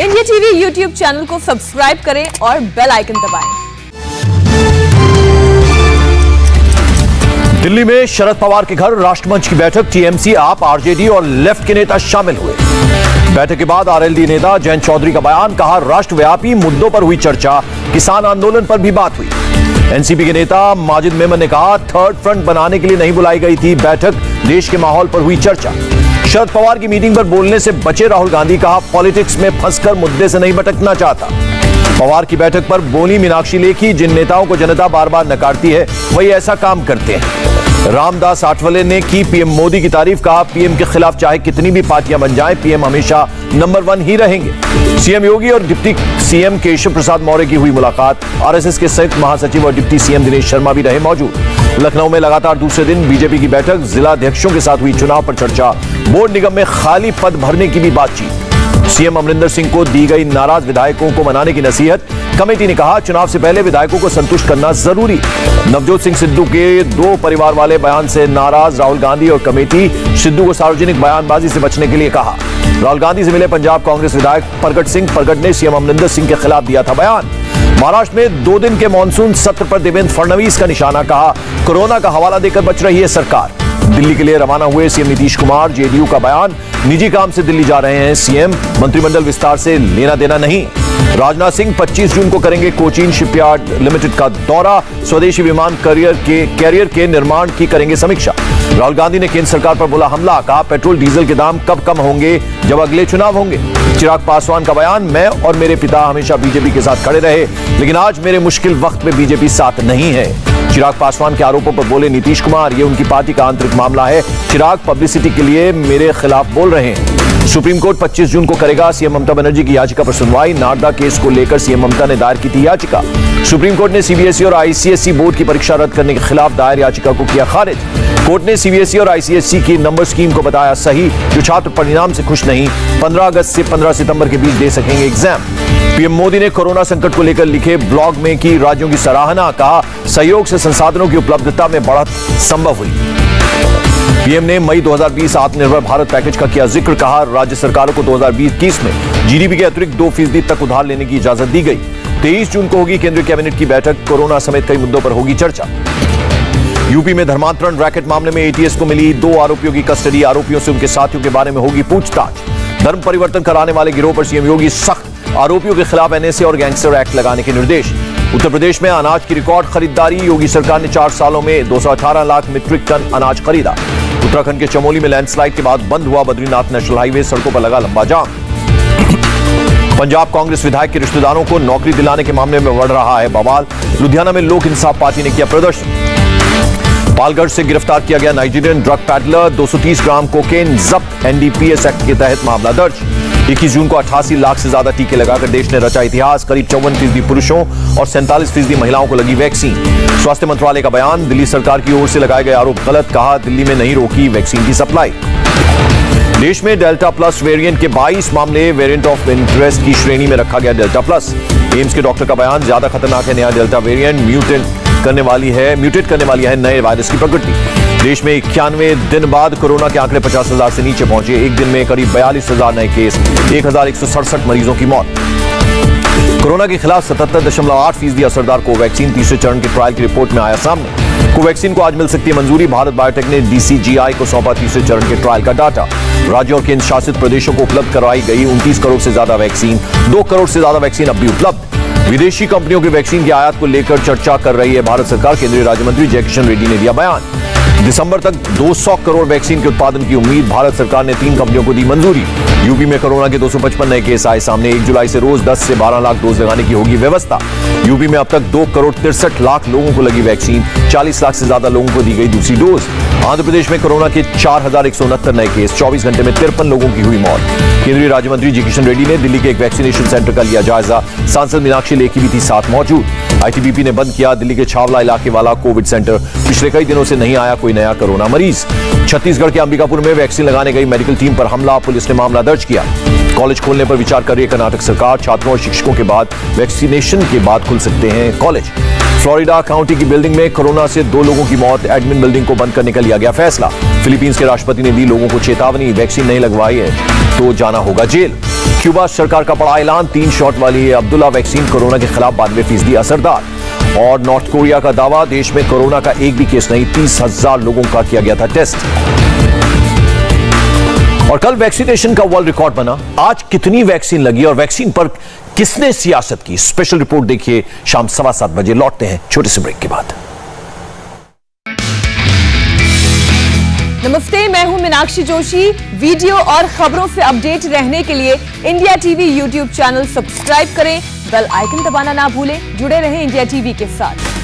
India TV YouTube channel को subscribe करें और बेल आइकन दबाएं। दिल्ली में शरद पवार के घर राष्ट्रमंच की बैठक, टीएमसी, आप, आरजेडी और लेफ्ट के नेता शामिल हुए। बैठक के बाद आरएलडी नेता जयंत चौधरी का बयान, कहा राष्ट्रव्यापी मुद्दों पर हुई चर्चा, किसान आंदोलन पर भी बात हुई। एनसीपी के नेता माजिद मेमन ने कहा थर्ड फ्रंट बनाने के लिए नहीं बुलाई गई थी बैठक, देश के माहौल पर हुई चर्चा। शरद पवार की मीटिंग पर बोलने से बचे राहुल गांधी, कहा पॉलिटिक्स में फंसकर मुद्दे से नहीं भटकना चाहता। पवार की बैठक पर बोली मीनाक्षी लेखी, जिन नेताओं को जनता बार बार नकारती है वही ऐसा काम करते हैं। रामदास आठवले ने की पीएम मोदी की तारीफ, कहा पीएम के खिलाफ चाहे कितनी भी पार्टियां बन जाएं, पीएम हमेशा नंबर 1 ही रहेंगे। सीएम योगी और डिप्टी सीएम केशव प्रसाद मौर्य की हुई मुलाकात, आरएसएस के संयुक्त महासचिव और डिप्टी सीएम दिनेश शर्मा भी रहे मौजूद। लखनऊ में लगातार दूसरे दिन बीजेपी की बैठक, जिला अध्यक्षों के साथ हुई चुनाव पर चर्चा, बोर्ड निगम में खाली पद भरने की भी बातचीत। सीएम अमरिंदर सिंह को दी गई नाराज विधायकों को मनाने की नसीहत, कमेटी ने कहा चुनाव से पहले विधायकों को संतुष्ट करना जरूरी। नवजोत सिंह सिद्धू के 2 परिवार वाले बयान से नाराज राहुल गांधी और कमेटी, सिद्धू को सार्वजनिक बयानबाजी से बचने के लिए कहा। राहुल गांधी से मिले पंजाब कांग्रेस विधायक प्रगट सिंह, प्रगट ने सीएम अमरिंदर सिंह के खिलाफ दिया था बयान। महाराष्ट्र में 2 दिन के मानसून सत्र पर देवेंद्र फडणवीस का निशाना, कहा कोरोना का हवाला देकर बच रही है सरकार। दिल्ली के लिए रवाना हुए सीएम नीतीश कुमार, जेडीयू का बयान, निजी काम से दिल्ली जा रहे हैं सीएम, मंत्रिमंडल विस्तार से लेना देना नहीं। राजनाथ सिंह 25 जून को करेंगे कोचीन शिपयार्ड लिमिटेड का दौरा, स्वदेशी विमान कैरियर के निर्माण की करेंगे समीक्षा। राहुल गांधी ने केंद्र सरकार पर बोला हमला, कहा पेट्रोल डीजल के दाम कब कम होंगे, जब अगले चुनाव होंगे। चिराग पासवान का बयान, मैं और मेरे पिता हमेशा बीजेपी के साथ खड़े रहे, लेकिन आज मेरे मुश्किल वक्त में बीजेपी साथ नहीं है। चिराग पासवान के आरोपों पर बोले नीतीश कुमार, ये उनकी पार्टी का आंतरिक मामला है, चिराग पब्लिसिटी के लिए मेरे खिलाफ बोल रहे हैं। सुप्रीम कोर्ट 25 जून को करेगा सीएम ममता बनर्जी की याचिका पर सुनवाई, नारदा केस को लेकर सीएम ममता ने दायर की थी याचिका। सुप्रीम कोर्ट ने सीबीएसई और आईसीएसई बोर्ड की परीक्षा रद्द करने के खिलाफ दायर याचिका को किया खारिज। कोर्ट ने सीबीएसई और आईसीएसई की नंबर स्कीम को बताया सही, जो छात्र परिणाम से खुश नहीं 15 अगस्त से 15 सितंबर के बीच दे सकेंगे एग्जाम। पीएम मोदी ने कोरोना संकट को लेकर लिखे ब्लॉग में की राज्यों की सराहना, कहा सहयोग से संसाधनों की उपलब्धता में बढ़त संभव हुई। पीएम ने मई 2020 आत्मनिर्भर भारत पैकेज का किया जिक्र, कहा राज्य सरकारों को 2020 में जीडीपी के अतिरिक्त 2% तक उधार लेने की इजाजत दी गई। 23 जून को होगी केंद्रीय कैबिनेट की बैठक, कोरोना समेत कई मुद्दों पर होगी चर्चा। यूपी में धर्मांतरण रैकेट मामले में एटीएस को मिली 2 आरोपियों की कस्टडी, आरोपियों से उनके साथियों के बारे में होगी पूछताछ। धर्म परिवर्तन कराने वाले गिरोह पर सीएम योगी सख्त, आरोपियों के खिलाफ एनएसए और गैंगस्टर एक्ट लगाने के निर्देश। उत्तर प्रदेश में अनाज की रिकॉर्ड खरीदारी, योगी सरकार ने 4 सालों में 218 लाख मीट्रिक टन अनाज खरीदा। उत्तराखंड के चमोली में लैंडस्लाइड के बाद बंद हुआ बद्रीनाथ नेशनल हाईवे, सड़कों पर लगा लंबा जाम। पंजाब कांग्रेस विधायक के रिश्तेदारों को नौकरी दिलाने के मामले में बढ़ रहा है बवाल, लुधियाना में लोक इंसाफ पार्टी ने किया प्रदर्शन। पालगढ़ से गिरफ्तार किया गया नाइजीरियन ड्रग पैडलर, 230 ग्राम कोकेन जब्त, एनडीपीएस एक्ट के तहत मामला दर्ज। 21 जून को 88 लाख से ज्यादा टीके लगाकर देश ने रचा इतिहास, करीब 54% पुरुषों और 47% महिलाओं को लगी वैक्सीन। स्वास्थ्य मंत्रालय का बयान, दिल्ली सरकार की ओर से लगाए गए आरोप गलत, कहा दिल्ली में नहीं रोकी वैक्सीन की सप्लाई। देश में डेल्टा प्लस वेरिएंट के 22 मामले, वेरिएंट ऑफ इंटरेस्ट की श्रेणी में रखा गया डेल्टा प्लस। एम्स के डॉक्टर का बयान, ज्यादा खतरनाक है नया डेल्टा वेरिएंट, म्यूटेट करने वाली है नए वायरस की प्रकृति। देश में 91 दिन बाद कोरोना के आंकड़े 50,000 से नीचे पहुंचे, एक दिन में करीब 42,000 नए केस, 1,167 मरीजों की मौत। कोरोना के खिलाफ 77.8% असरदार कोवैक्सीन, तीसरे चरण के ट्रायल की रिपोर्ट में आया सामने। कोवैक्सीन को आज मिल सकती है मंजूरी, भारत बायोटेक ने डीसीजीआई को सौंपा तीसरे चरण के ट्रायल का डाटा। राज्यों और केंद्र शासित प्रदेशों को उपलब्ध करवाई गई 29 करोड़ से ज्यादा वैक्सीन, 2 करोड़ से ज्यादा वैक्सीन अब भी उपलब्ध। विदेशी कंपनियों की वैक्सीन की आयात को लेकर चर्चा कर रही है भारत सरकार, केंद्रीय राज्य मंत्री जय किशन रेड्डी ने दिया बयान। दिसंबर तक 200 करोड़ वैक्सीन के उत्पादन की उम्मीद, भारत सरकार ने 3 कंपनियों को दी मंजूरी। यूपी में कोरोना के 255 नए केस आए सामने, 1 जुलाई से रोज 10 से 12 लाख डोज लगाने की होगी व्यवस्था। यूपी में अब तक 2 करोड़ 63 लाख लोगों को लगी वैक्सीन, 40 लाख से ज्यादा लोगों को दी गई दूसरी डोज। आंध्र प्रदेश में कोरोना के 4169 नए केस, 24 घंटे में 53 लोगों की हुई मौत। केंद्रीय राज्य मंत्री जी किशन रेड्डी ने दिल्ली के एक वैक्सीनेशन सेंटर का लिया जायजा, सांसद मीनाक्षी लेखी भी थी साथ मौजूद। आईटीबीपी ने बंद किया दिल्ली के छावला इलाके वाला कोविड सेंटर, पिछले कई दिनों से नहीं आया कोई नया कोरोना मरीज। छत्तीसगढ़ के अंबिकापुर में वैक्सीन लगाने गई मेडिकल टीम पर हमला, पुलिस ने मामला दर्ज किया। कॉलेज खोलने पर विचार कर रही है कर्नाटक सरकार, छात्रों और शिक्षकों के बाद वैक्सीनेशन के बाद खुल सकते हैं कॉलेज। फ्लोरिडा काउंटी की बिल्डिंग में कोरोना से 2 लोगों की मौत, एडमिन बिल्डिंग को बंद करने का लिया गया फैसला। फिलीपींस के राष्ट्रपति ने दी लोगों को चेतावनी, वैक्सीन नहीं लगवाई है तो जाना होगा जेल। क्यूबा सरकार का बड़ा ऐलान, 3 शॉट वाली अब्दुल्ला वैक्सीन कोरोना के खिलाफ 92% असरदार। और नॉर्थ कोरिया का दावा, देश में कोरोना का एक भी केस नहीं, 30,000 लोगों का किया गया था टेस्ट। और कल वैक्सीनेशन का वर्ल्ड रिकॉर्ड बना। आज कितनी वैक्सीन लगी और वैक्सीन पर किसने सियासत की, स्पेशल रिपोर्ट देखिए शाम 7:15 बजे। लौटते हैं छोटे से ब्रेक के बाद। नमस्ते, मैं हूं मीनाक्षी जोशी। वीडियो और खबरों से अपडेट रहने के लिए India TV YouTube channel subscribe करें, बेल आइकन दबाना ना भूलें। जुड़े रहें इंडिया टीवी के साथ।